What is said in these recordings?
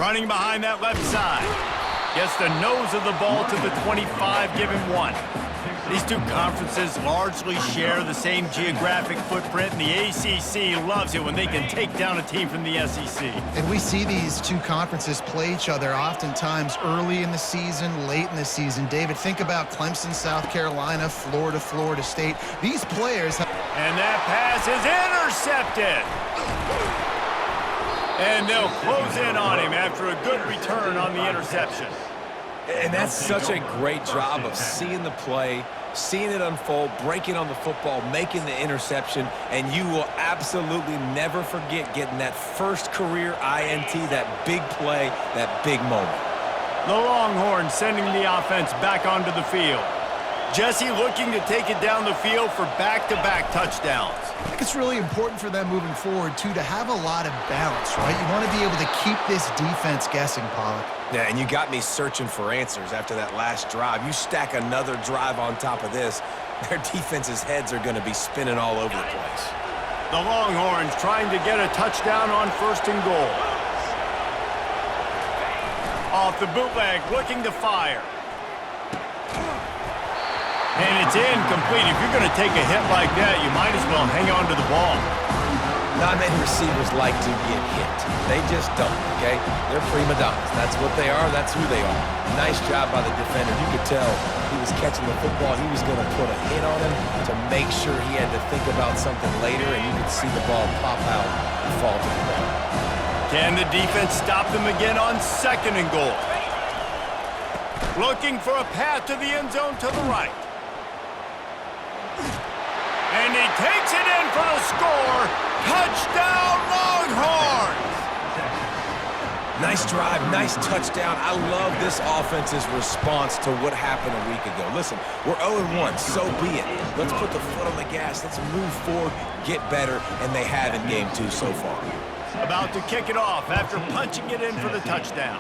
Running behind that left side. Gets the nose of the ball to the 25, give him 1. These two conferences largely share the same geographic footprint, and the ACC loves it when they can take down a team from the SEC. And we see these two conferences play each other oftentimes early in the season, late in the season. David, think about Clemson, South Carolina, Florida, Florida State. These players have... And that pass is intercepted. And they'll close in on him after a good return on the interception. And that's such a great job of seeing the play, seeing it unfold, breaking on the football, making the interception, and you will absolutely never forget getting that first career INT, that big play, that big moment. The Longhorns sending the offense back onto the field. Jesse looking to take it down the field for back-to-back touchdowns. I think it's really important for them moving forward, too, to have a lot of balance, right? You want to be able to keep this defense guessing, Pollack. Yeah, and you got me searching for answers after that last drive. You stack another drive on top of this, their defense's heads are going to be spinning all over the place. The Longhorns trying to get a touchdown on 1st and goal. Off the bootleg, looking to fire. And it's incomplete. If you're going to take a hit like that, you might as well hang on to the ball. Not many receivers like to get hit. They just don't, okay? They're prima donnas. That's what they are. That's who they are. Nice job by the defender. You could tell he was catching the football. He was going to put a hit on him to make sure he had to think about something later, and you could see the ball pop out and fall to the ground. Can the defense stop them again on 2nd and goal? Looking for a path to the end zone to the right. And he takes it in for the score. Touchdown, Longhorns! Nice drive, nice touchdown. I love this offense's response to what happened a week ago. Listen, we're 0-1, so be it. Let's put the foot on the gas. Let's move forward, get better, and they have in game 2 so far. About to kick it off after punching it in for the touchdown.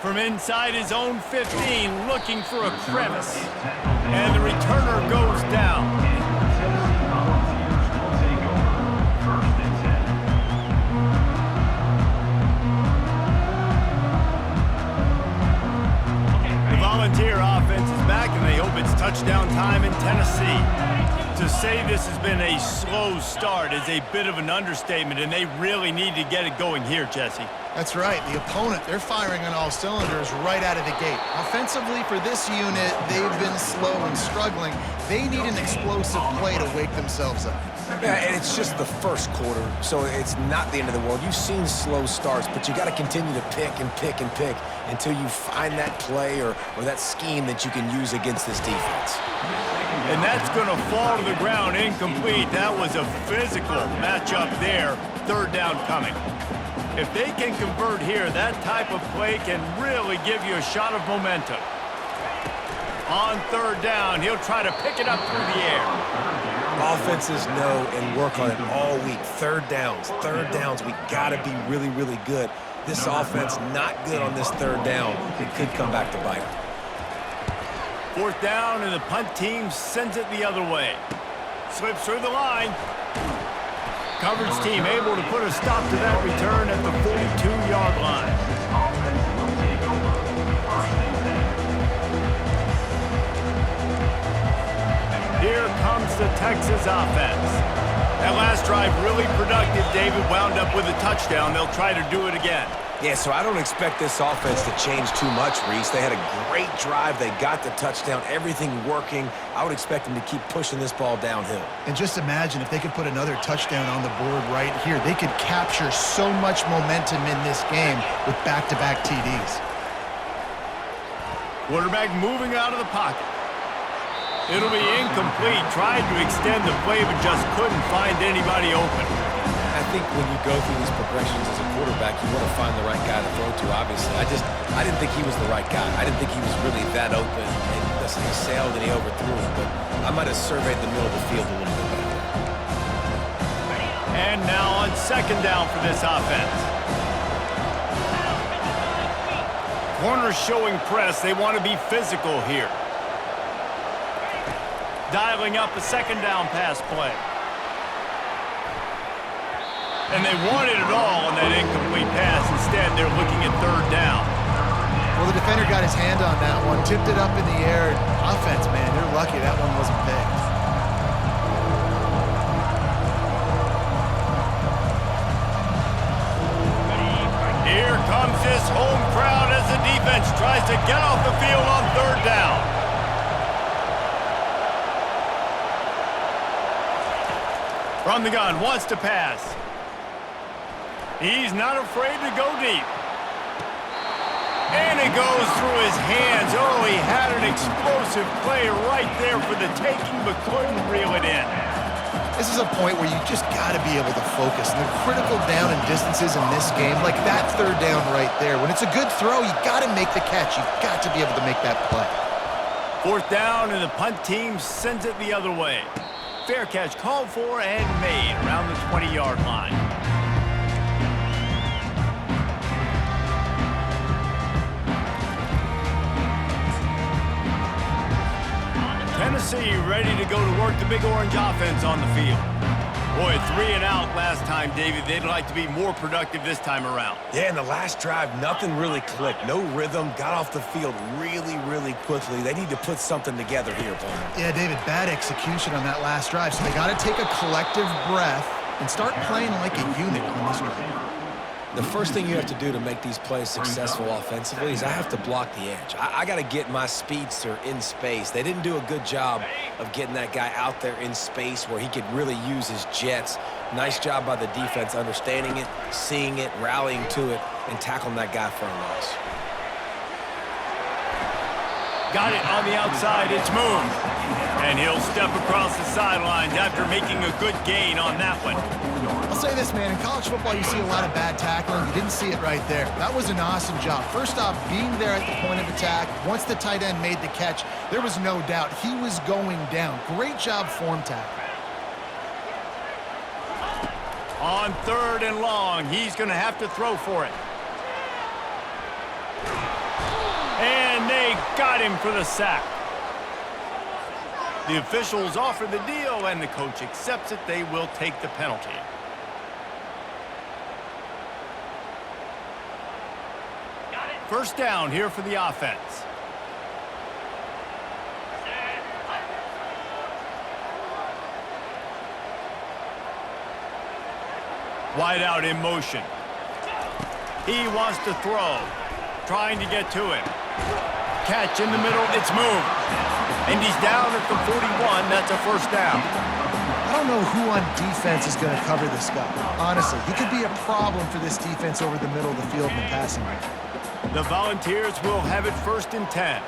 From inside his own 15, looking for a crevice. And the returner goes down. The Volunteer offense is back, and they hope it's touchdown time in Tennessee. To say this has been a slow start is a bit of an understatement, and they really need to get it going here, Jesse. That's right. The opponent, they're firing on all cylinders right out of the gate. Offensively, for this unit, they've been slow and struggling. They need an explosive play to wake themselves up. Yeah, and it's just the first quarter, so it's not the end of the world. You've seen slow starts, but you got to continue to pick and pick and pick until you find that play or that scheme that you can use against this defense. And that's going to fall to the ground incomplete. That was a physical matchup there. 3rd down coming. If they can convert here, that type of play can really give you a shot of momentum. On 3rd down, he'll try to pick it up through the air. Offenses know and work on it all week. 3rd downs. We got to be really, really good. This offense not good on this 3rd down. It could come back to bite them. 4th down, and the punt team sends it the other way. Slips through the line. Coverage team able to put a stop to that return at the 42-yard line. Here comes the Texas offense. That last drive really productive. David wound up with a touchdown. They'll try to do it again. Yeah, so I don't expect this offense to change too much, Reese. They had a great drive. They got the touchdown, everything working. I would expect them to keep pushing this ball downhill. And just imagine if they could put another touchdown on the board right here. They could capture so much momentum in this game with back-to-back TDs. Quarterback moving out of the pocket. It'll be incomplete. Tried to extend the play, but just couldn't find anybody open. I think when you go through these progressions as a quarterback, you want to find the right guy to throw to, obviously. I didn't think he was the right guy. I didn't think he was really that open. And listen, he sailed and he overthrew it, but I might have surveyed the middle of the field a little bit better. And now on 2nd down for this offense. Corners showing press. They want to be physical here. Dialing up a 2nd down pass play. And they wanted it all on that incomplete pass. Instead, they're looking at third down. Well, the defender got his hand on that one, tipped it up in the air. Offense, man, they're lucky that one wasn't picked. Here comes this home crowd as the defense tries to get off the field on third down. From the gun, wants to pass. He's not afraid to go deep. And it goes through his hands. Oh, he had an explosive play right there for the taking, but couldn't reel it in. This is a point where you just got to be able to focus. And the critical down and distances in this game, like that third down right there. When it's a good throw, you got to make the catch. You've got to be able to make that play. Fourth down, and the punt team sends it the other way. Fair catch called for and made around the 20-yard line. Tennessee ready to go to work the Big Orange offense on the field. Boy, 3 and out last time, David. They'd like to be more productive this time around. Yeah, in the last drive, nothing really clicked. No rhythm, got off the field really, really quickly. They need to put something together here, Paul. Yeah, David, bad execution on that last drive. So they got to take a collective breath and start playing like a unit on this drive. The first thing you have to do to make these plays successful offensively is I have to block the edge. I got to get my speedster in space. They didn't do a good job of getting that guy out there in space where he could really use his jets. Nice job by the defense understanding it, seeing it, rallying to it, and tackling that guy for a loss. Got it on the outside. It's moved. And he'll step across the sidelines after making a good gain on that one. I'll say this, man. In college football, you see a lot of bad tackling. You didn't see it right there. That was an awesome job. First off, being there at the point of attack. Once the tight end made the catch, there was no doubt he was going down. Great job form tackle. On third and long, he's going to have to throw for it. And they got him for the sack. The officials offer the deal, and the coach accepts it. They will take the penalty. First down here for the offense. Wide out in motion. He wants to throw. Trying to get to him. Catch in the middle. It's moved. And he's down at the 41. That's a first down. I don't know who on defense is going to cover this guy. Honestly, he could be a problem for this defense over the middle of the field in the passing game. The Volunteers will have it first and 10.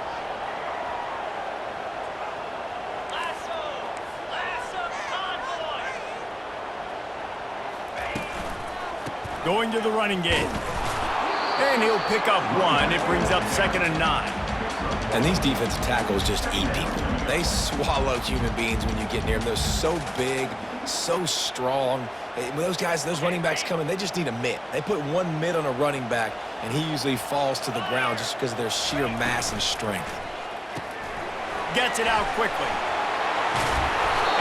Going to the running game. And he'll pick up one. It brings up second and 9. And these defensive tackles just eat people. They swallow human beings when you get near them. They're so big, so strong. When those guys, those running backs come in, they just need a mitt. They put one mitt on a running back, and he usually falls to the ground just because of their sheer mass and strength. Gets it out quickly.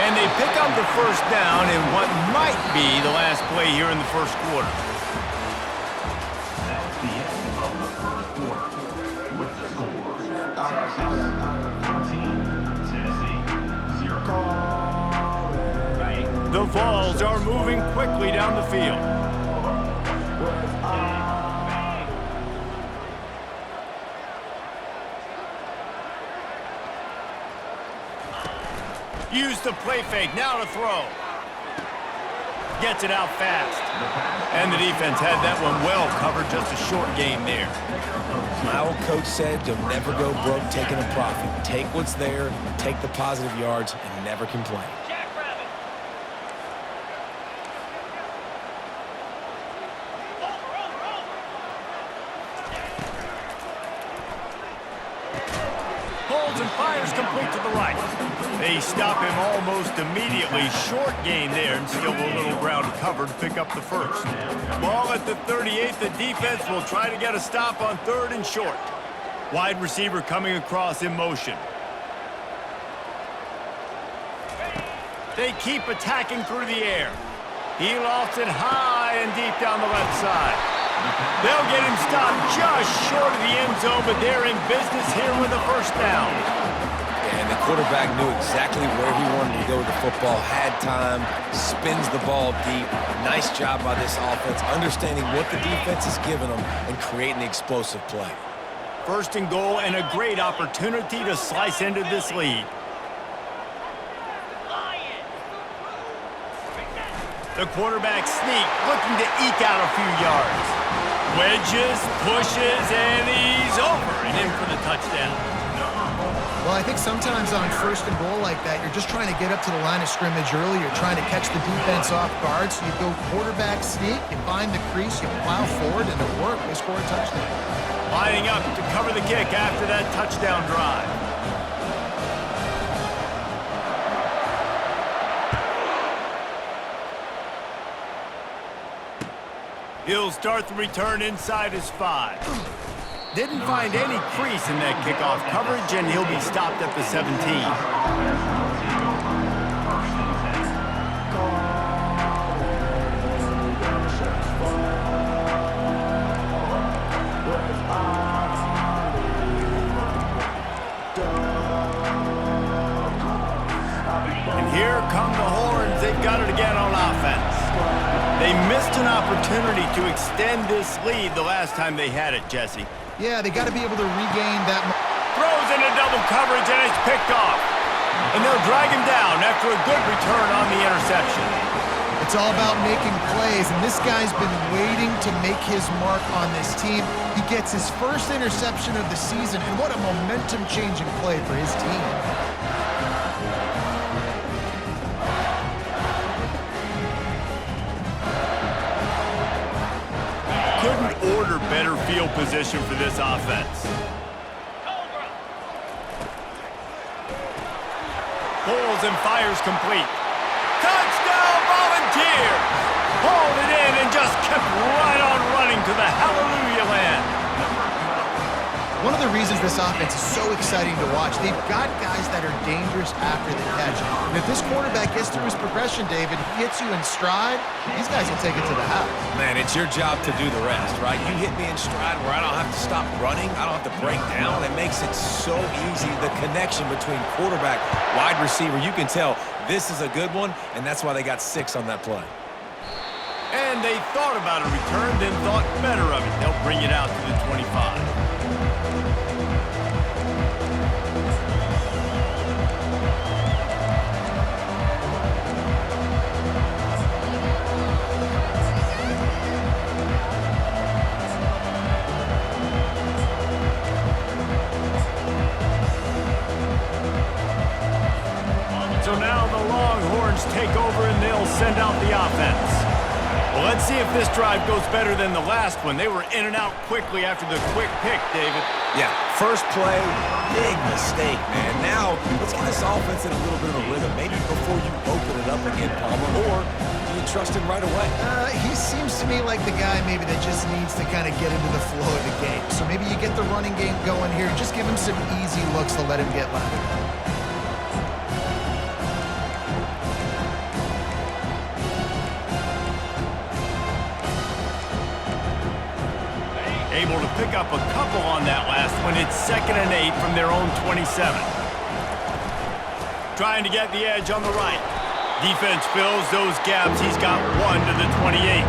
And they pick up the first down in what might be the last play here in the first quarter. The Vols are moving quickly down the field. Use the play fake, now to throw. Gets it out fast. And the defense had that one well covered, just a short gain there. My old coach said you'll never go broke taking a profit. Take what's there, take the positive yards, and never complain. Holds and fires complete to the right. They stop him almost immediately. Short gain there, and still a little ground covered to pick up the first. Ball at the 38. The defense will try to get a stop on third and short. Wide receiver coming across in motion. They keep attacking through the air. He lofts it high, high and deep down the left side. They'll get him stopped just short of the end zone, but they're in business here with a first down. And the quarterback knew exactly where he wanted to go with the football, had time, spins the ball deep. Nice job by this offense, understanding what the defense is giving them and creating the explosive play. First and goal, and a great opportunity to slice into this lead. The quarterback sneak, looking to eke out a few yards. Wedges, pushes, and he's over and in for the touchdown. Well, I think sometimes on first and goal like that, you're just trying to get up to the line of scrimmage early. You're trying to catch the defense off guard. So you go quarterback sneak, you find the crease, you plow forward, and it worked. They score a touchdown. Lining up to cover the kick after that touchdown drive. He'll start the return inside his 5. Didn't find any crease in that kickoff coverage, and he'll be stopped at the 17. Here come the horns. They've got it again on offense. They missed an opportunity to extend this lead the last time they had it, Jesse. Yeah, they got to be able to regain that. Throws into double coverage, and it's picked off. And they'll drag him down after a good return on the interception. It's all about making plays, and this guy's been waiting to make his mark on this team. He gets his first interception of the season, and what a momentum-changing play for his team. Couldn't order better field position for this offense. Pulls and fires complete. Touchdown Volunteers! Hauled it in and just kept right on running to the hallelujah land. One of the reasons this offense is so exciting to watch, they've got guys that are dangerous after the catch. And if this quarterback gets through his progression, David, he hits you in stride, these guys will take it to the house. Man, it's your job to do the rest, right? You hit me in stride where I don't have to stop running. I don't have to break down. It makes it so easy. The connection between quarterback, wide receiver, you can tell this is a good one, and that's why they got 6 on that play. And they thought about a return, then thought better of it. They'll bring it out to the 25. So now the Longhorns take over and they'll send out the offense. Well, let's see if this drive goes better than the last one. They were in and out quickly after the quick pick, David. Yeah, first play, big mistake, man. Now, let's get this offense in a little bit of a rhythm. Maybe before you open it up again, Palmer, or do you trust him right away? He seems to me like the guy maybe that just needs to kind of get into the flow of the game. So maybe you get the running game going here. Just give him some easy looks to let him get lathered up. Able to pick up a couple on that last one. It's 2nd and 8 from their own 27. Trying to get the edge on the right. Defense fills those gaps. He's got 1 to the 28.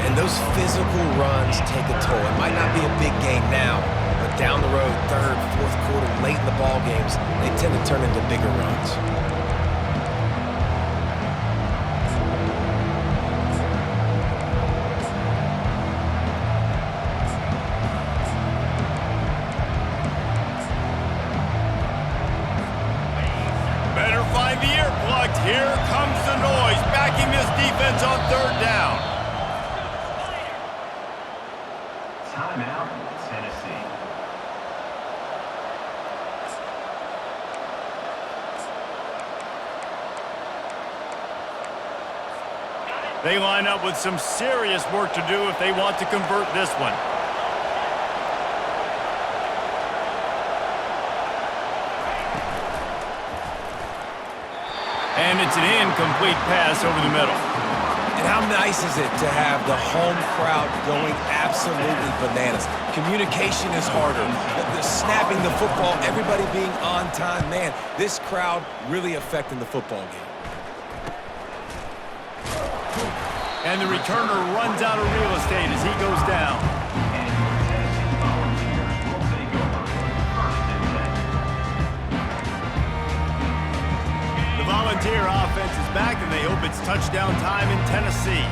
And those physical runs take a toll. It might not be a big game now, but down the road, 3rd, 4th quarter, late in the ball games, they tend to turn into bigger runs. Here comes the noise, backing this defense on 3rd down. Timeout, Tennessee. They line up with some serious work to do if they want to convert this one. And it's an incomplete pass over the middle. And how nice is it to have the home crowd going absolutely bananas? Communication is harder. The snapping the football, everybody being on time. Man, this crowd really affecting the football game. And the returner runs out of real estate as he goes down. The Volunteer offense is back, and they hope it's touchdown time in Tennessee.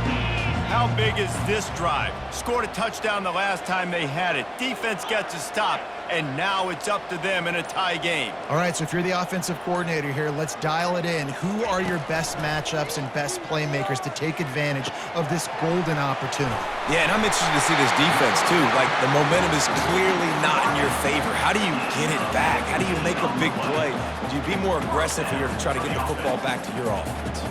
How big is this drive? Scored a touchdown the last time they had it. Defense gets a stop, and now it's up to them in a tie game. All right, so if you're the offensive coordinator here, let's dial it in. Who are your best matchups and best playmakers to take advantage of this golden opportunity? Yeah, and I'm interested to see this defense, too. Like, the momentum is clearly not in your favor. How do you get it back? How do you make a big play? Do you be more aggressive here to try to get the football back to your offense?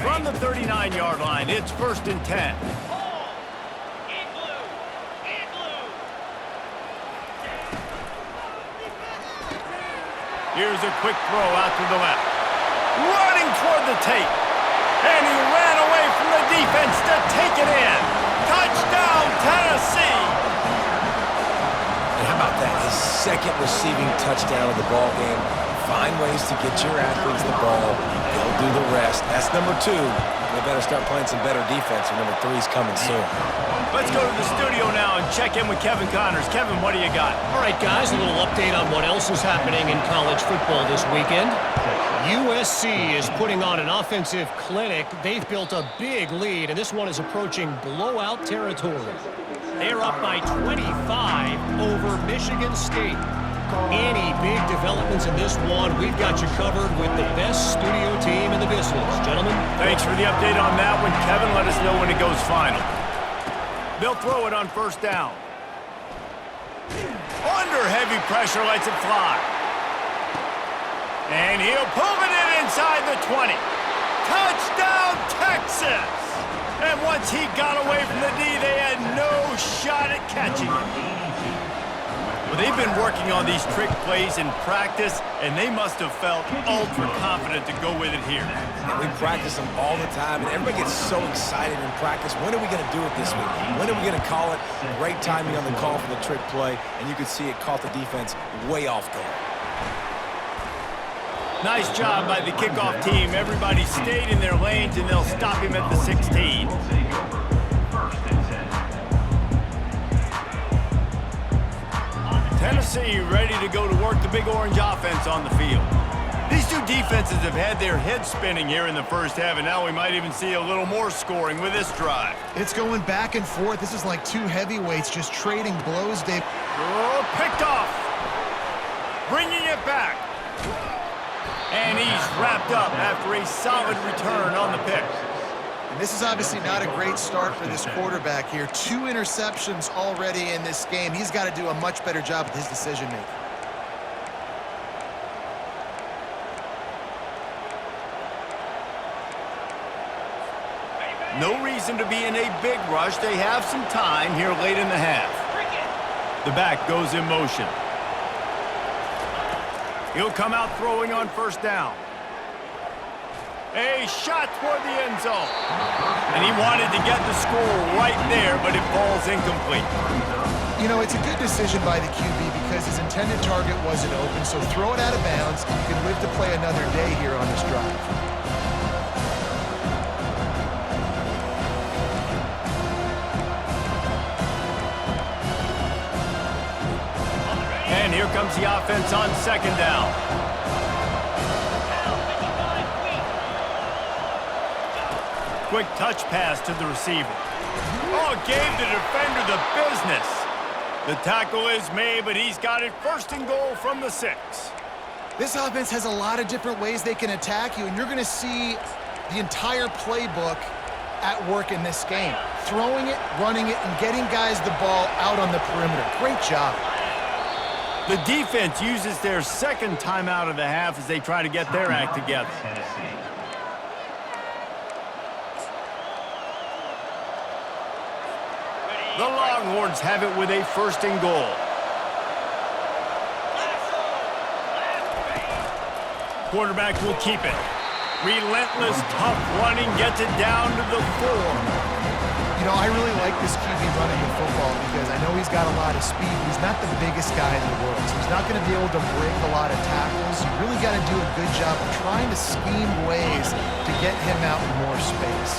From the 39-yard line, it's 1st and 10. Here's a quick throw out to the left. Running toward the tape. And he ran away from the defense to take it in. Touchdown, Tennessee! And how about that? His second receiving touchdown of the ball game. Find ways to get your athletes the ball. They'll do the rest. That's number 2. They better start playing some better defense, and number 3 is coming soon. Let's go to the studio now and check in with Kevin Connors. Kevin, what do you got? All right, guys, a little update on what else is happening in college football this weekend. USC is putting on an offensive clinic. They've built a big lead, and this one is approaching blowout territory. They're up by 25 over Michigan State. Any big developments in this one, we've got you covered with the best studio team in the business. Gentlemen. Thanks for the update on that one, Kevin. Let us know when it goes final. They'll throw it on 1st down. Under heavy pressure, lets it fly. And he'll pull it in inside the 20. Touchdown, Texas! And once he got away from the D, they had no shot at catching him. Well, they've been working on these trick plays in practice, and they must have felt ultra confident to go with it here. And we practice them all the time, and everybody gets so excited in practice. When are we going to do it this week? When are we going to call it? Great timing on the call for the trick play, and you could see it caught the defense way off guard. Nice job by the kickoff team. Everybody stayed in their lanes, and they'll stop him at the 16. Tennessee ready to go to work the Big Orange offense on the field. These two defenses have had their heads spinning here in the first half, and now we might even see a little more scoring with this drive. It's going back and forth. This is like two heavyweights just trading blows, Dave. Oh, picked off. Bringing it back. And he's wrapped up after a solid return on the pick. And this is obviously not a great start for this quarterback here. 2 interceptions already in this game. He's got to do a much better job with his decision-making. No reason to be in a big rush. They have some time here late in the half. The back goes in motion. He'll come out throwing on 1st down. A shot toward the end zone. And he wanted to get the score right there, but it falls incomplete. You know, it's a good decision by the QB because his intended target wasn't open, so throw it out of bounds, and you can live to play another day here on this drive. And here comes the offense on 2nd down. Quick touch pass to the receiver. Oh, gave the defender the business. The tackle is made, but he's got it 1st and goal from the 6. This offense has a lot of different ways they can attack you, and you're going to see the entire playbook at work in this game. Throwing it, running it, and getting guys the ball out on the perimeter. Great job. The defense uses their 2nd timeout of the half as they try to get their act together. The Longhorns have it with a 1st and goal. Quarterback will keep it. Relentless, tough running gets it down to the 4. You know, I really like this QB running the football because I know he's got a lot of speed. He's not the biggest guy in the world, so he's not going to be able to break a lot of tackles. You really got to do a good job of trying to scheme ways to get him out in more space.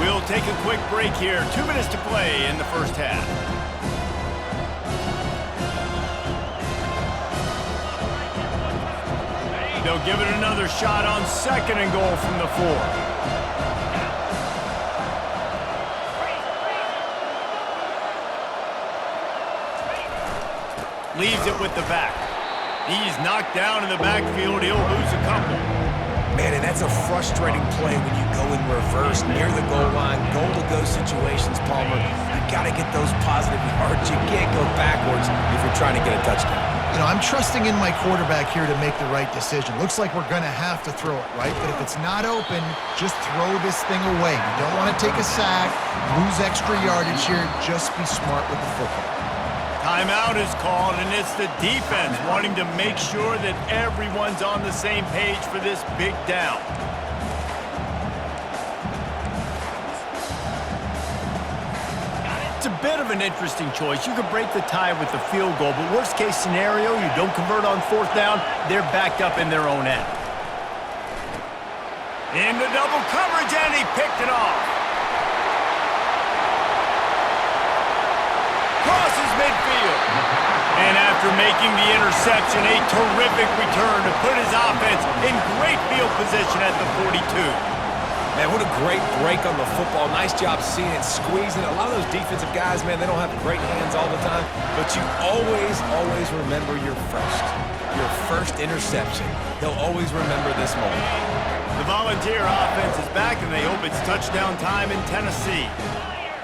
We'll take a quick break here. 2 minutes to play in the first half. They'll give it another shot on 2nd and goal from the 4. Leaves it with the back. He's knocked down in the backfield. He'll lose a couple. Man, and that's a frustrating play when you go in reverse near the goal line. Goal-to-go situations, Palmer. You got to get those positive yards. You can't go backwards if you're trying to get a touchdown. You know, I'm trusting in my quarterback here to make the right decision. Looks like we're going to have to throw it, right? But if it's not open, just throw this thing away. You don't want to take a sack, lose extra yardage here. Just be smart with the football. Timeout is called, and it's the defense wanting to make sure that everyone's on the same page for this big down. It's a bit of an interesting choice. You could break the tie with the field goal, but worst case scenario, you don't convert on 4th down, they're backed up in their own end. Into double coverage, and he picked it off. Crosses midfield. And after making the interception, a terrific return to put his offense in great field position at the 42. Man, what a great break on the football. Nice job seeing it, squeezing. A lot of those defensive guys, man, they don't have great hands all the time, but you always remember your first interception. They'll always remember this moment. The Volunteer offense is back, and they hope it's touchdown time in Tennessee.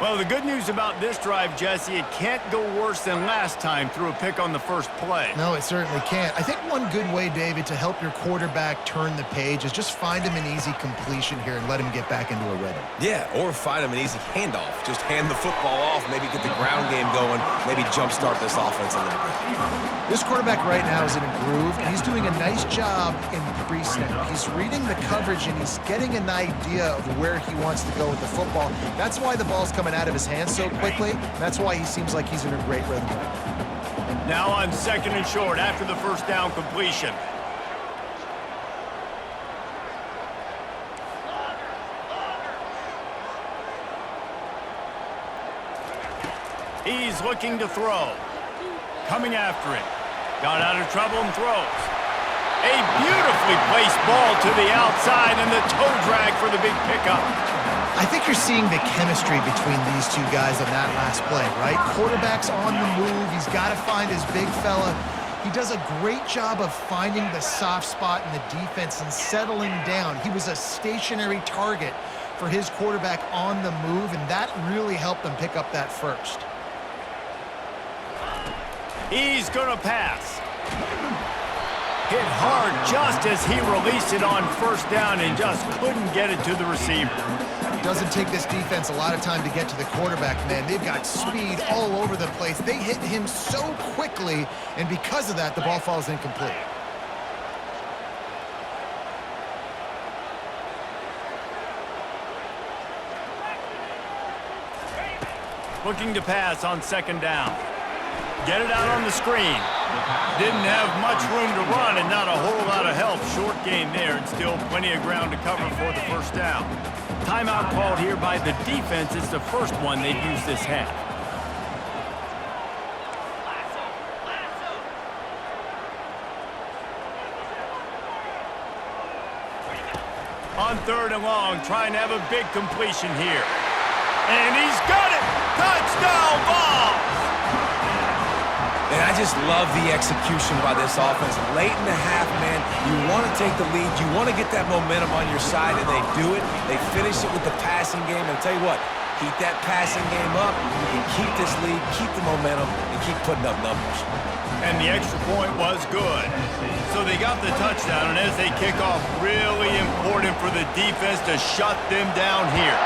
Well, the good news about this drive, Jesse, it can't go worse than last time through a pick on the first play. No, it certainly can't. I think one good way, David, to help your quarterback turn the page is just find him an easy completion here and let him get back into a rhythm. Yeah, or find him an easy handoff. Just hand the football off, maybe get the ground game going, maybe jumpstart this offense a little bit. This quarterback right now is in a groove, and he's doing a nice job in pre-snap. He's reading the coverage, and he's getting an idea of where he wants to go with the football. That's why the ball's coming out of his hands so quickly. That's why he seems like he's in a great rhythm right now. Now on 2nd and short after the first down completion. He's looking to throw. Coming after it. Got out of trouble and throws. A beautifully placed ball to the outside and the toe drag for the big pickup. I think you're seeing the chemistry between these two guys on that last play, right? Quarterback's on the move. He's got to find his big fella. He does a great job of finding the soft spot in the defense and settling down. He was a stationary target for his quarterback on the move, and that really helped them pick up that first. He's going to pass. Hit hard just as he released it on 1st down and just couldn't get it to the receiver. Doesn't take this defense a lot of time to get to the quarterback, man. They've got speed all over the place. They hit him so quickly, and because of that, the ball falls incomplete. Looking to pass on 2nd down. Get it out on the screen. Didn't have much room to run and not a whole lot of help. Short gain there and still plenty of ground to cover for the 1st down. Timeout called here by the defense. It's the first one they've used this half. On 3rd and long, trying to have a big completion here. And he's got it! Touchdown ball! And I just love the execution by this offense. Late in the half, man, you want to take the lead. You want to get that momentum on your side, and they do it. They finish it with the passing game. And I'll tell you what, keep that passing game up. You can keep this lead, keep the momentum, and keep putting up numbers. And the extra point was good. So they got the touchdown, and as they kick off, really important for the defense to shut them down here.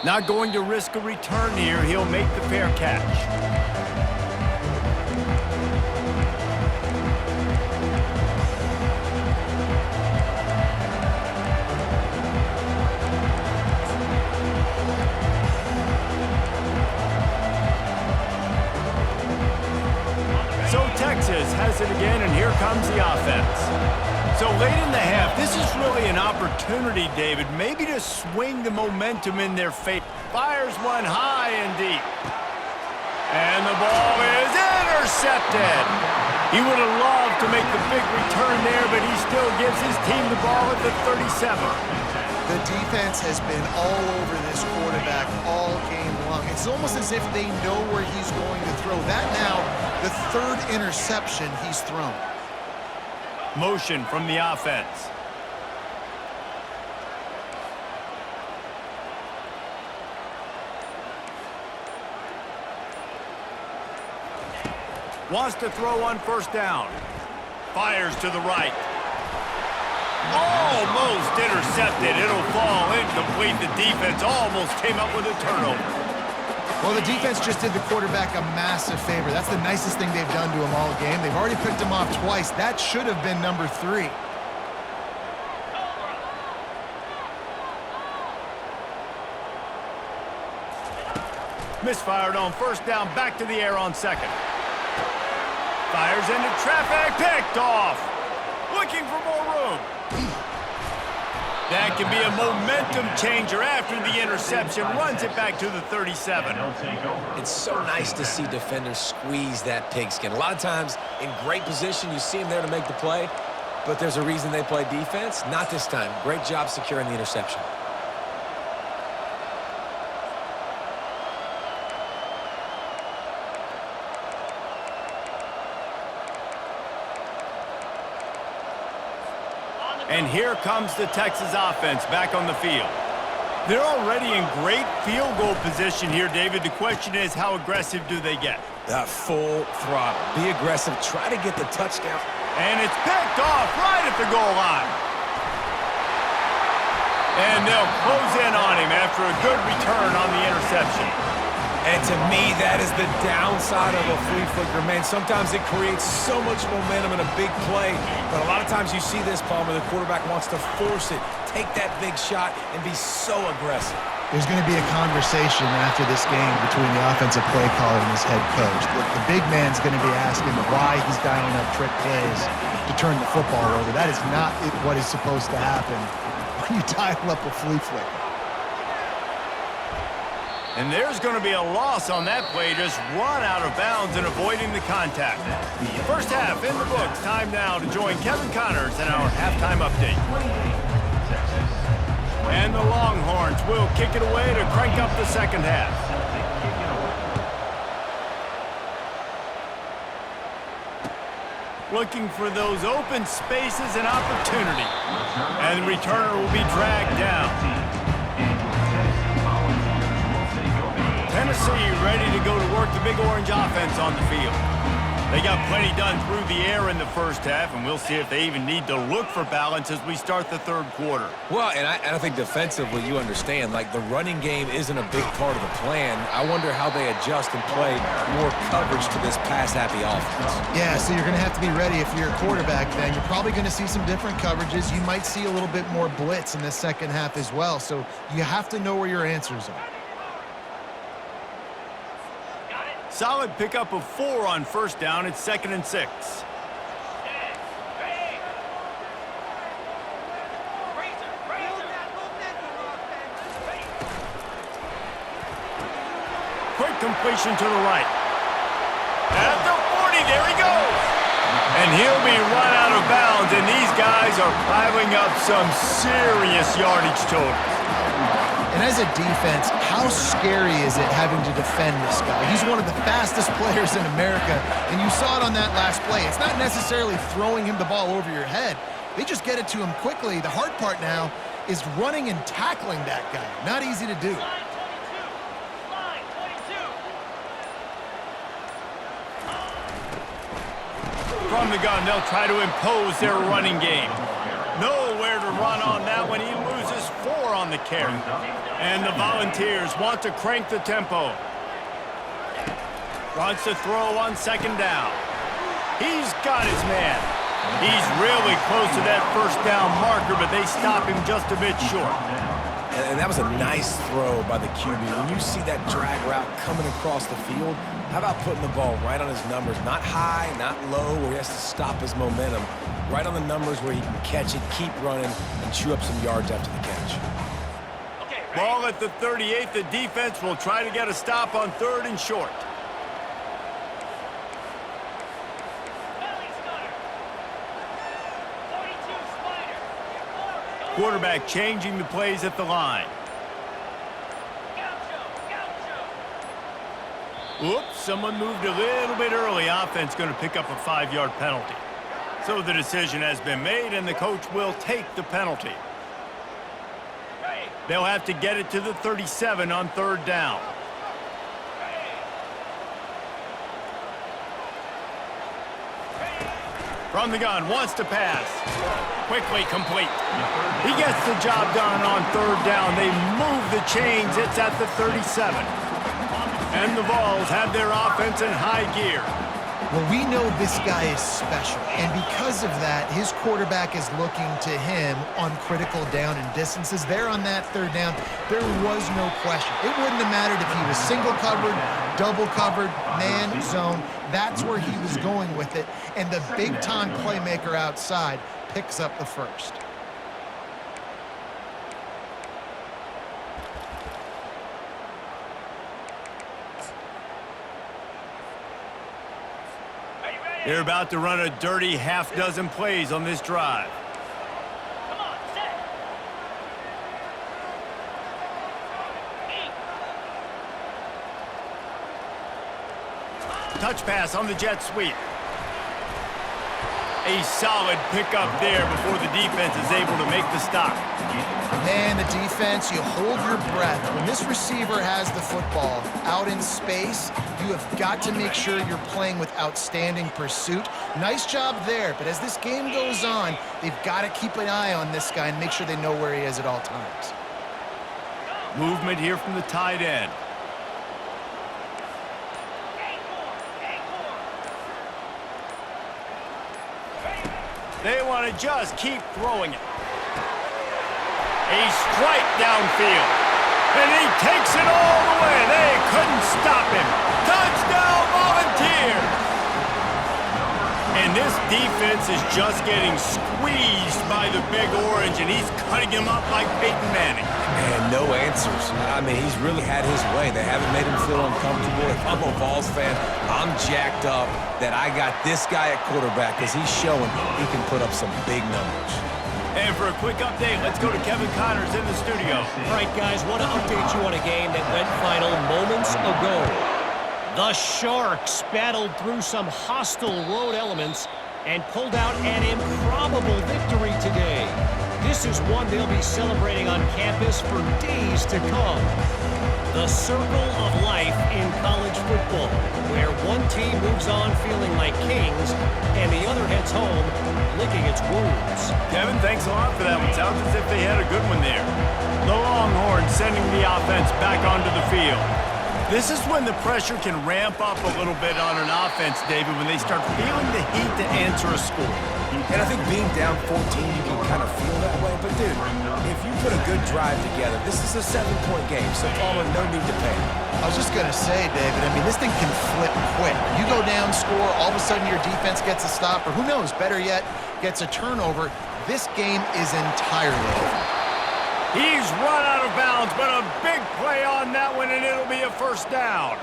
Not going to risk a return here. He'll make the fair catch. Texas has it again, and here comes the offense. So late in the half, this is really an opportunity, David, maybe to swing the momentum in their favor. Fires one high and deep. And the ball is intercepted. He would have loved to make the big return there, but he still gives his team the ball at the 37. The defense has been all over this quarterback all game long. It's almost as if they know where he's going to throw. That now, the third interception he's thrown. Motion from the offense. Wants to throw on first down. Fires to the right. Almost intercepted. It'll fall incomplete. The defense almost came up with a turnover. Well, the defense just did the quarterback a massive favor. That's the nicest thing they've done to him all game. They've already picked him off twice. That should have been number 3. Misfired on first down. Back to the air on second. Fires into traffic. Picked off. Looking for more room. That can be a momentum changer after the interception. Runs it back to the 37. It's so nice to see defenders squeeze that pigskin. A lot of times in great position, you see them there to make the play, but there's a reason they play defense. Not this time. Great job securing the interception. And here comes the Texas offense back on the field. They're already in great field goal position here, David. The question is, how aggressive do they get? Full throttle. Be aggressive. Try to get the touchdown. And it's picked off right at the goal line. And they'll close in on him after a good return on the interception. And to me, that is the downside of a flea flicker, man. Sometimes it creates so much momentum in a big play, but a lot of times you see this, Palmer, the quarterback wants to force it, take that big shot, and be so aggressive. There's going to be a conversation after this game between the offensive play caller and his head coach. The big man's going to be asking why he's dialing up trick plays to turn the football over. That is not what is supposed to happen when you dial up a flea flicker. And there's going to be a loss on that play, just run out of bounds and avoiding the contact. First half in the books. Time now to join Kevin Connors in our halftime update. And the Longhorns will kick it away to crank up the second half. Looking for those open spaces and opportunity. And the returner will be dragged down. Tennessee ready to go to work the Big Orange offense on the field. They got plenty done through the air in the first half, and we'll see if they even need to look for balance as we start the third quarter. Well, and I think defensively, you understand, like the running game isn't a big part of the plan. I wonder how they adjust and play more coverage to this pass-happy offense. Yeah, so you're going to have to be ready if you're a quarterback then. You're probably going to see some different coverages. You might see a little bit more blitz in the second half as well, so you have to know where your answers are. Solid pickup of 4 on first down. It's 2nd and 6. Quick completion to the right. At the 40, there he goes. And he'll be run out of bounds, and these guys are piling up some serious yardage totals. And as a defense, how scary is it having to defend this guy? He's one of the fastest players in America, and you saw it on that last play. It's not necessarily throwing him the ball over your head. They just get it to him quickly. The hard part now is running and tackling that guy. Not easy to do. From the gun, they'll try to impose their running game. Nowhere to run on that one. He loses 4 on the carry. And the Volunteers want to crank the tempo. Wants to throw on second down. He's got his man. He's really close to that first down marker, but they stop him just a bit short. And that was a nice throw by the QB. When you see that drag route coming across the field, how about putting the ball right on his numbers? Not high, not low, where he has to stop his momentum. Right on the numbers where he can catch it, keep running, and chew up some yards after the catch. Ball at the 38. The defense will try to get a stop on 3rd and short. Quarterback changing the plays at the line. Oops, someone moved a little bit early. Offense going to pick up a 5-yard penalty. So the decision has been made, and the coach will take the penalty. They'll have to get it to the 37 on 3rd down. From the gun, wants to pass. Quickly complete. He gets the job done on 3rd down. They move the chains. It's at the 37. And the Vols have their offense in high gear. Well, we know this guy is special, and because of that, his quarterback is looking to him on critical down and distances. There on that 3rd down, there was no question. It wouldn't have mattered if he was single covered, double covered, man, zone. That's where he was going with it, and the big-time playmaker outside picks up the first. They're about to run a dirty half-dozen plays on this drive. Touch pass on the jet sweep. A solid pickup there before the defense is able to make the stop. Man, the defense, you hold your breath. When this receiver has the football out in space, you have got to make sure you're playing with outstanding pursuit. Nice job there, but as this game goes on, they've got to keep an eye on this guy and make sure they know where he is at all times. Movement here from the tight end. They want to just keep throwing it. A strike downfield. And he takes it all the way. They couldn't stop him. Touchdown, Volunteers! And this defense is just getting squeezed by the Big Orange, and he's cutting him up like Peyton Manning. Man, no answers. I mean, he's really had his way. They haven't made him feel uncomfortable. If I'm a Vols fan, I'm jacked up that I got this guy at quarterback because he's showing he can put up some big numbers. And for a quick update, let's go to Kevin Connors in the studio. All right, guys, want to update you on a game that went final moments ago. The Sharks battled through some hostile road elements and pulled out an improbable victory today. This is one they'll be celebrating on campus for days to come. The circle of life in college football, where one team moves on feeling like kings and the other heads home licking its wounds. Kevin, thanks a lot for that one. Sounds as if they had a good one there. The Longhorns sending the offense back onto the field. This is when the pressure can ramp up a little bit on an offense, David, when they start feeling the heat to answer a score. And I think being down 14, you can kind of feel that way. But, dude, if you put a good drive together, this is a 7-point game, so Palmer, no need to panic. I was just going to say, David, I mean, this thing can flip quick. You go down, score, all of a sudden your defense gets a stop, or who knows, better yet, gets a turnover. This game is entirely different. He's run out of bounds, but a big play on that one, and it'll be a first down.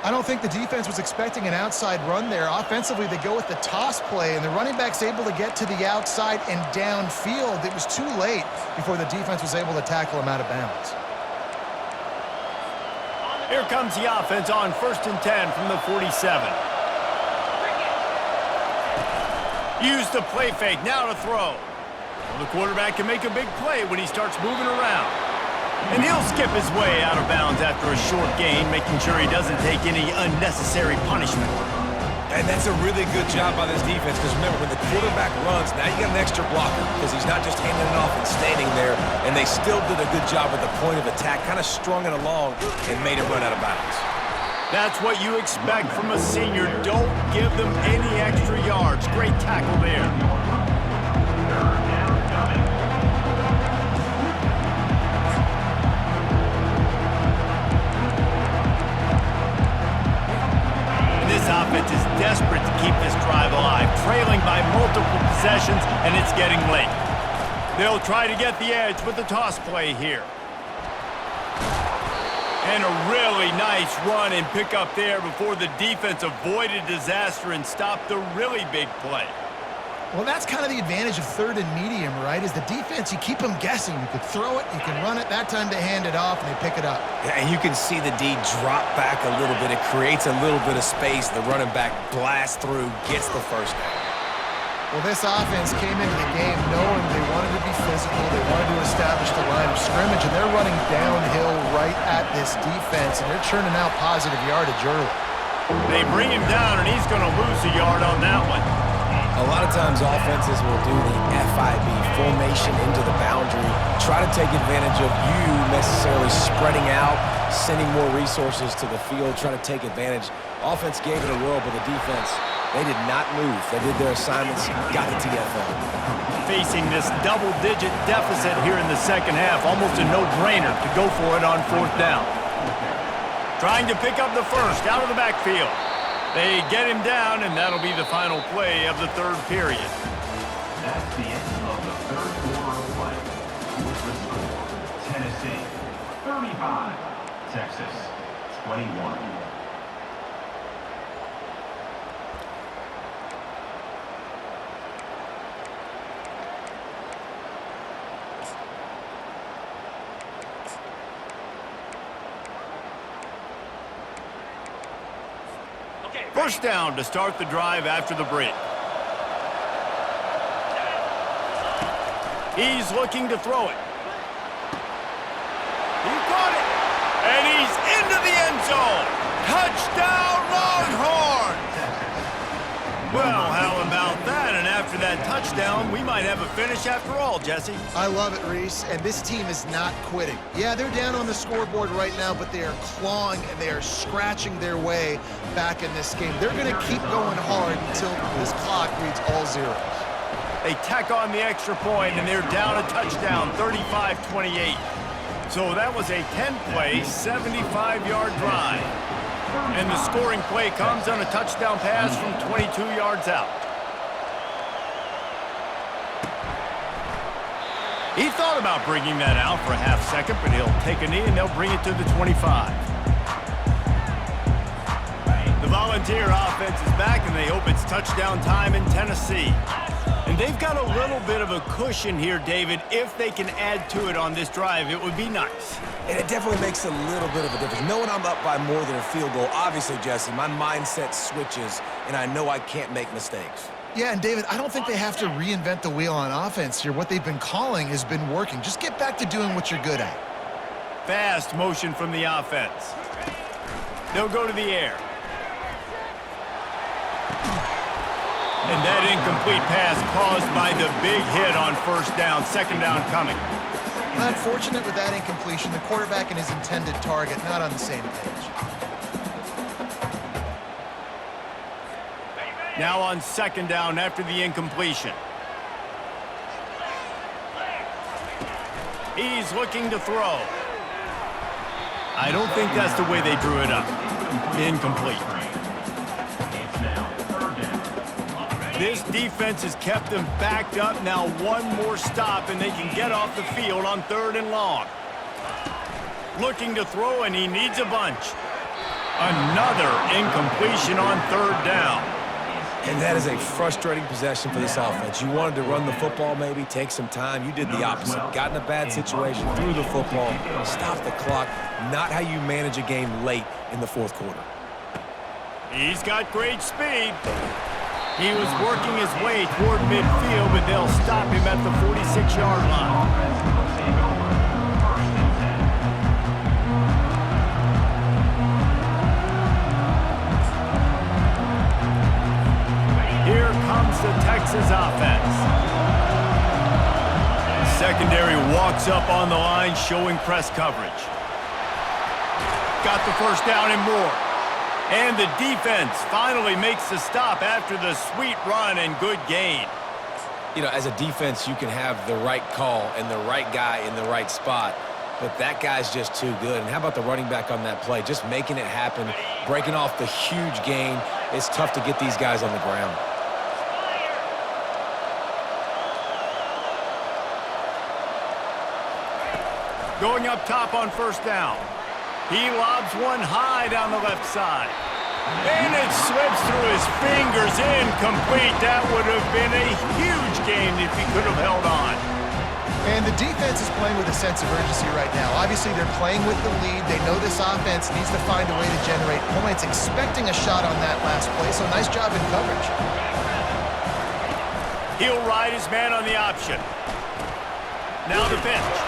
I don't think the defense was expecting an outside run there. Offensively, they go with the toss play, and the running back's able to get to the outside and downfield. It was too late before the defense was able to tackle him out of bounds. Here comes the offense on 1st and 10 from the 47. Use the play fake, now to throw. Well, the quarterback can make a big play when he starts moving around. And he'll skip his way out of bounds after a short gain, making sure he doesn't take any unnecessary punishment. And that's a really good job by this defense because, remember, when the quarterback runs, now you got an extra blocker because he's not just handing it off and standing there, and they still did a good job at the point of attack, kind of strung it along and made it run out of bounds. That's what you expect from a senior. Don't give them any extra yards. Great tackle there. keep this drive alive, trailing by multiple possessions, and it's getting late. They'll try to get the edge with the toss play here. And a really nice run and pick up there before the defense avoided disaster and stopped the really big play. Well, that's kind of the advantage of third and medium, right? Is the defense, you keep them guessing. You could throw it, you can run it. That time they hand it off, and they pick it up. Yeah, and you can see the D drop back a little bit. It creates a little bit of space. The running back blasts through, gets the first down. Well, this offense came into the game knowing they wanted to be physical. They wanted to establish the line of scrimmage, and they're running downhill right at this defense, and they're churning out positive yardage early. They bring him down, and he's going to lose a yard on that one. A lot of times offenses will do the FIB, formation into the boundary, try to take advantage of you necessarily spreading out, sending more resources to the field, trying to take advantage. Offense gave it a whirl, but the defense, they did not move. They did their assignments, got the TFL. Facing this double-digit deficit here in the second half, almost a no-brainer to go for it on fourth down. Trying to pick up the first out of the backfield. They get him down, and that'll be the final play of the third period. That's the end of the third quarter of play. With the score, Tennessee 35, Texas 21. First down to start the drive after the break. He's looking to throw it. He caught it. And he's into the end zone. Touchdown, Longhorns! Well, how about that? And after that touchdown, we might have a finish after all, Jesse. I love it, Reese, and this team is not quitting. Yeah, they're down on the scoreboard right now, but they are clawing and they are scratching their way back in this game. They're going to keep going hard until this clock reads all zeros. They tack on the extra point, and they're down a touchdown, 35-28. So that was a 10-play, 75-yard drive. And the scoring play comes on a touchdown pass from 22 yards out. He thought about bringing that out for a half second, but he'll take a knee and they'll bring it to the 25. The Volunteer offense is back, and they hope it's touchdown time in Tennessee. And they've got a little bit of a cushion here, David. If they can add to it on this drive, it would be nice. And it definitely makes a little bit of a difference. Knowing I'm up by more than a field goal, obviously, Jesse, my mindset switches, and I know I can't make mistakes. Yeah, and David, I don't think they have to reinvent the wheel on offense here. What they've been calling has been working. Just get back to doing what you're good at. Fast motion from the offense. They'll go to the air. And that incomplete pass caused by the big hit on first down. Second down coming. Unfortunate with that incompletion. The quarterback and his intended target not on the same page. Now on second down after the incompletion. He's looking to throw. I don't think that's the way they drew it up. Incomplete. This defense has kept them backed up. Now one more stop, and they can get off the field on third and long. Looking to throw, and he needs a bunch. Another incompletion on third down. And that is a frustrating possession for this offense. You wanted to run the football, maybe take some time. You did the opposite. Got in a bad situation, threw the football, stopped the clock. Not how you manage a game late in the fourth quarter. He's got great speed. He was working his way toward midfield, but they'll stop him at the 46-yard line. Here comes the Texas offense. Secondary walks up on the line, showing press coverage. Got the first down and more. And the defense finally makes the stop after the sweet run and good gain. You know, as a defense, you can have the right call and the right guy in the right spot, but that guy's just too good. And how about the running back on that play? Just making it happen, breaking off the huge gain, it's tough to get these guys on the ground. Going up top on first down. He lobs one high down the left side. And it slips through his fingers, incomplete. That would have been a huge gain if he could have held on. And the defense is playing with a sense of urgency right now. Obviously, they're playing with the lead. They know this offense needs to find a way to generate points, expecting a shot on that last play, so nice job in coverage. He'll ride his man on the option. Now the pitch.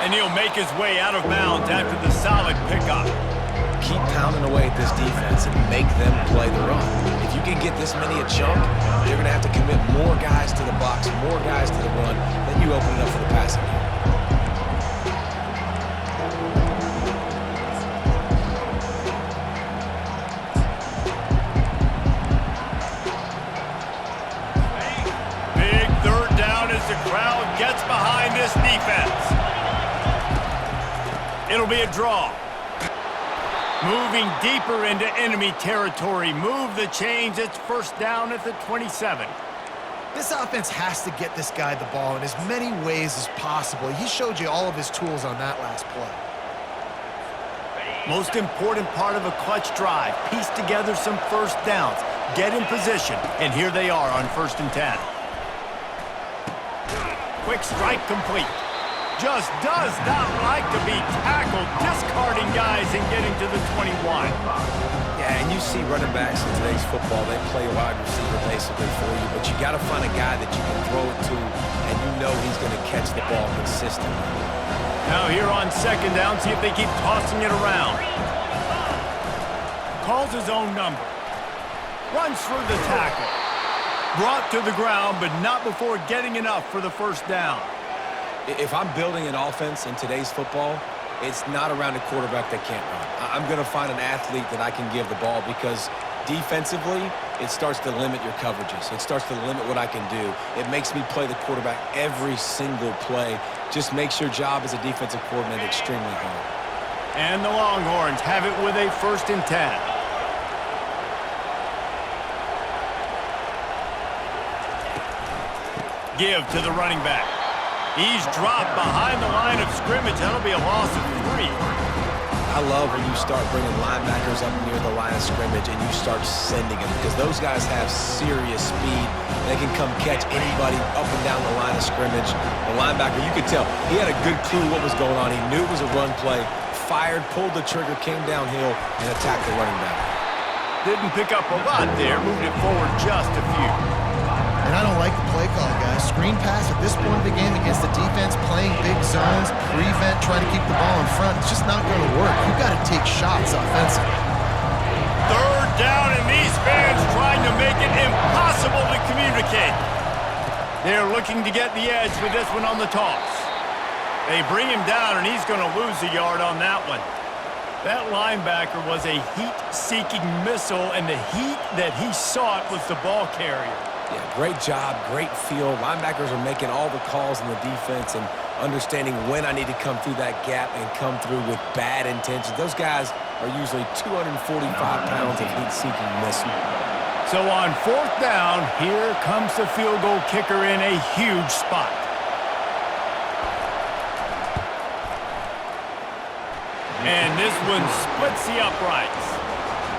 And he'll make his way out of bounds after the solid pickup. Keep pounding away at this defense and make them play the run. If you can get this many a chunk, you're going to have to commit more guys to the box, more guys to the run, then you open it up for the passing game. Big third down as the crowd gets behind this defense. It'll be a draw. Moving deeper into enemy territory. Move the chains. It's first down at the 27. This offense has to get this guy the ball in as many ways as possible. He showed you all of his tools on that last play. Most important part of a clutch drive. Piece together some first downs. Get in position. And here they are on 1st and 10. Quick strike complete. Just does not like to be tackled, discarding guys and getting to the 21. Yeah, and you see running backs in today's football, they play wide receiver basically for you, but you got to find a guy that you can throw it to, and you know he's going to catch the ball consistently. Now here on 2nd down, see if they keep tossing it around. Calls his own number. Runs through the tackle. Brought to the ground, but not before getting enough for the first down. If I'm building an offense in today's football, it's not around a quarterback that can't run. I'm going to find an athlete that I can give the ball because defensively, it starts to limit your coverages. It starts to limit what I can do. It makes me play the quarterback every single play. Just makes your job as a defensive coordinator extremely hard. And the Longhorns have it with a 1st and 10. Give to the running back. He's dropped behind the line of scrimmage. That'll be a loss of 3. I love when you start bringing linebackers up near the line of scrimmage and you start sending them because those guys have serious speed. They can come catch anybody up and down the line of scrimmage. The linebacker, you could tell, he had a good clue what was going on. He knew it was a run play, fired, pulled the trigger, came downhill, and attacked the running back. Didn't pick up a lot there, moved it forward just a few. And I don't like the play call, guys. Screen pass at this point of the game against the defense, playing big zones, prevent, trying to keep the ball in front. It's just not going to work. You've got to take shots offensively. 3rd down, and these fans trying to make it impossible to communicate. They're looking to get the edge with this one on the toss. They bring him down, and he's going to lose a yard on that one. That linebacker was a heat-seeking missile, and the heat that he sought was the ball carrier. Yeah, great job, great feel. Linebackers are making all the calls in the defense and understanding when I need to come through that gap and come through with bad intentions. Those guys are usually 245 pounds of heat-seeking missile. So on 4th down, here comes the field goal kicker in a huge spot. And this one splits the uprights.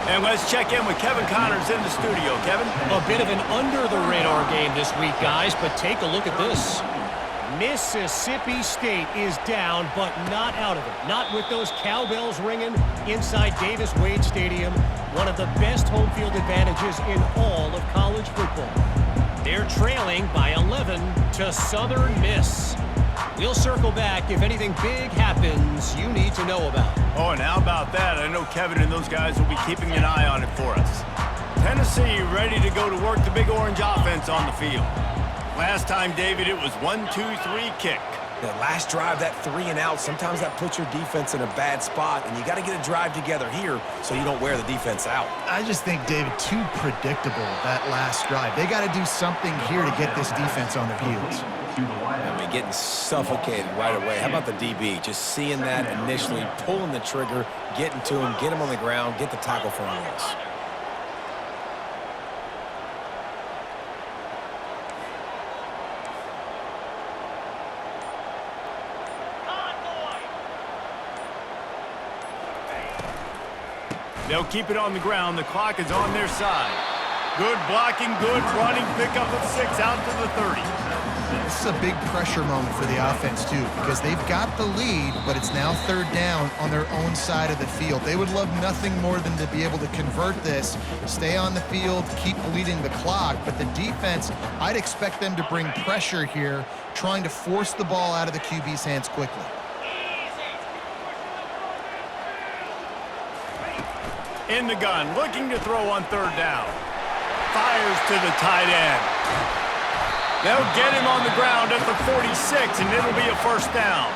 And let's check in with Kevin Connors in the studio. Kevin? A bit of an under-the-radar game this week, guys, but take a look at this. Mississippi State is down, but not out of it. Not with those cowbells ringing inside Davis-Wade Stadium, one of the best home field advantages in all of college football. They're trailing by 11 to Southern Miss. We'll circle back if anything big happens you need to know about. Oh, and how about that? I know Kevin and those guys will be keeping an eye on it for us. Tennessee ready to go to work the Big Orange offense on the field. Last time, David, it was 1-2-3 kick. That last drive, that 3 and out, sometimes that puts your defense in a bad spot, and you got to get a drive together here so you don't wear the defense out. I just think, David, too predictable, that last drive. They got to do something here to get this defense on their heels. I mean, getting suffocated right away. How about the DB? Just seeing that initially, pulling the trigger, getting to him, get him on the ground, get the tackle for a loss. They'll keep it on the ground. The clock is on their side. Good blocking, good running, pickup of 6 out to the 30. This is a big pressure moment for the offense, too, because they've got the lead, but it's now 3rd down on their own side of the field. They would love nothing more than to be able to convert this, stay on the field, keep bleeding the clock, but the defense, I'd expect them to bring pressure here, trying to force the ball out of the QB's hands quickly. In the gun, looking to throw on 3rd down. Fires to the tight end. They'll get him on the ground at the 46, and it'll be a 1st down.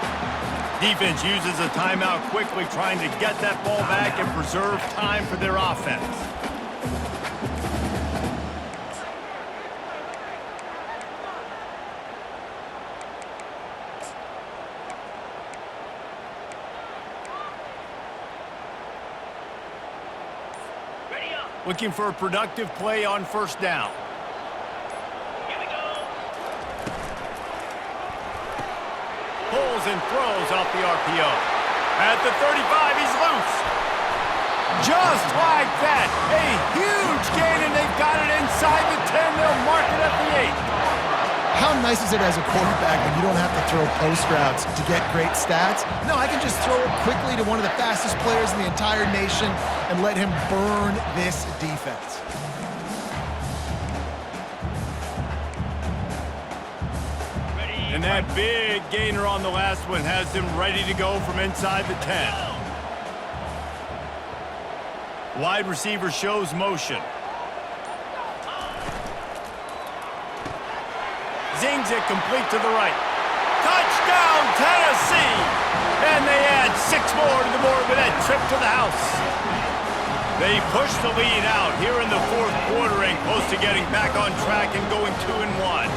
Defense uses a timeout quickly, trying to get that ball back and preserve time for their offense. Looking for a productive play on 1st down. Here we go. Pulls and throws off the RPO. At the 35, he's loose. Just like that, a huge gain, and they've got it inside the 10. They'll mark it at the 8. How nice is it as a quarterback when you don't have to throw post routes to get great stats? No, I can just throw it quickly to one of the fastest players in the entire nation and let him burn this defense. And that big gainer on the last one has him ready to go from inside the 10. Wide receiver shows motion. Zings it complete to the right. Touchdown, Tennessee! And they add 6 more to the board with that trip to the house. They push the lead out here in the 4th quarter and close to getting back on track and going 2-1.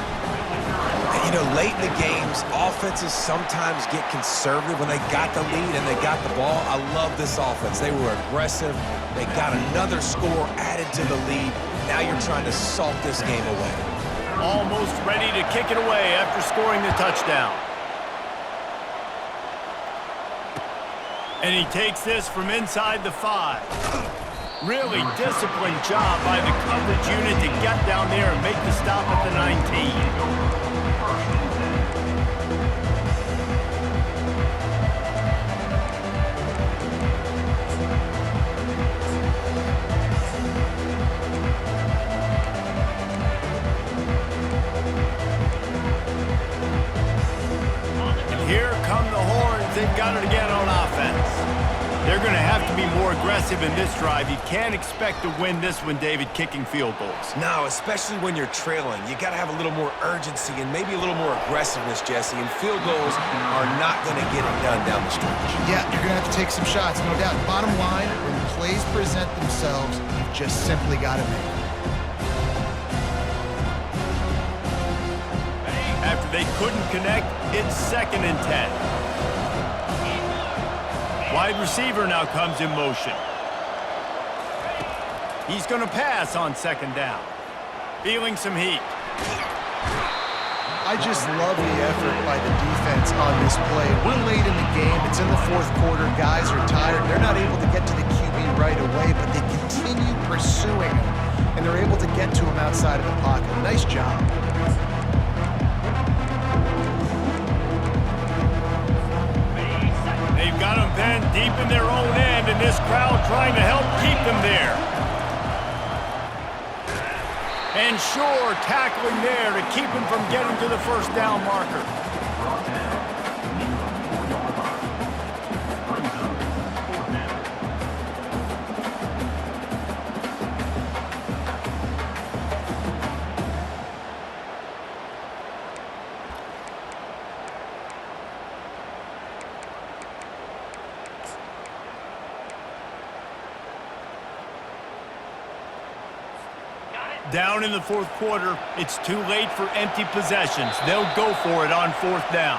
You know, late in the games, offenses sometimes get conservative when they got the lead and they got the ball. I love this offense. They were aggressive. They got another score added to the lead. Now you're trying to salt this game away. Almost ready to kick it away after scoring the touchdown. And he takes this from inside the 5. Really disciplined job by the coverage unit to get down there and make the stop at the 19. Here come the horns. They've got it again on offense. They're going to have to be more aggressive in this drive. You can't expect to win this one, David, kicking field goals. No, especially when you're trailing. You got to have a little more urgency and maybe a little more aggressiveness, Jesse. And field goals are not going to get it done down the stretch. Yeah, you're going to have to take some shots, no doubt. Bottom line, when plays present themselves, you've just simply got to make them. After they couldn't connect, it's 2nd and 10. Wide receiver now comes in motion. He's going to pass on 2nd down. Feeling some heat. I just love the effort by the defense on this play. We're late in the game. It's in the 4th quarter. Guys are tired. They're not able to get to the QB right away, but they continue pursuing him, and they're able to get to him outside of the pocket. Nice job. They've got them pinned deep in their own end, and this crowd trying to help keep them there. And sure, tackling there to keep him from getting to the 1st down marker. Down in the 4th quarter, it's too late for empty possessions. They'll go for it on 4th down.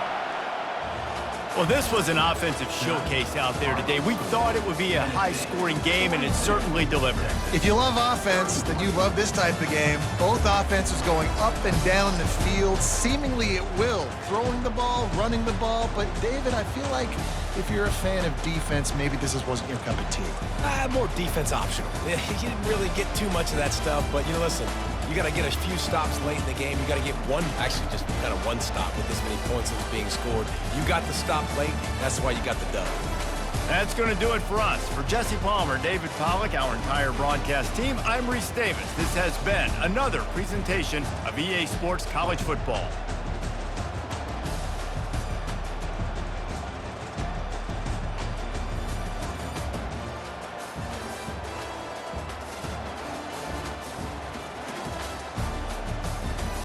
Well, this was an offensive showcase out there today. We thought it would be a high-scoring game, and it certainly delivered. If you love offense, then you love this type of game. Both offenses going up and down the field, seemingly at will. Throwing the ball, running the ball. But, David, I feel like if you're a fan of defense, maybe this wasn't your cup of tea. More defense optional. You didn't really get too much of that stuff, but, listen, you got to get a few stops late in the game. You got to get just kind of one stop with this many points that was being scored. You got the stop late. That's why you got the dub. That's going to do it for us. For Jesse Palmer, David Pollack, our entire broadcast team, I'm Reese Davis. This has been another presentation of EA Sports College Football.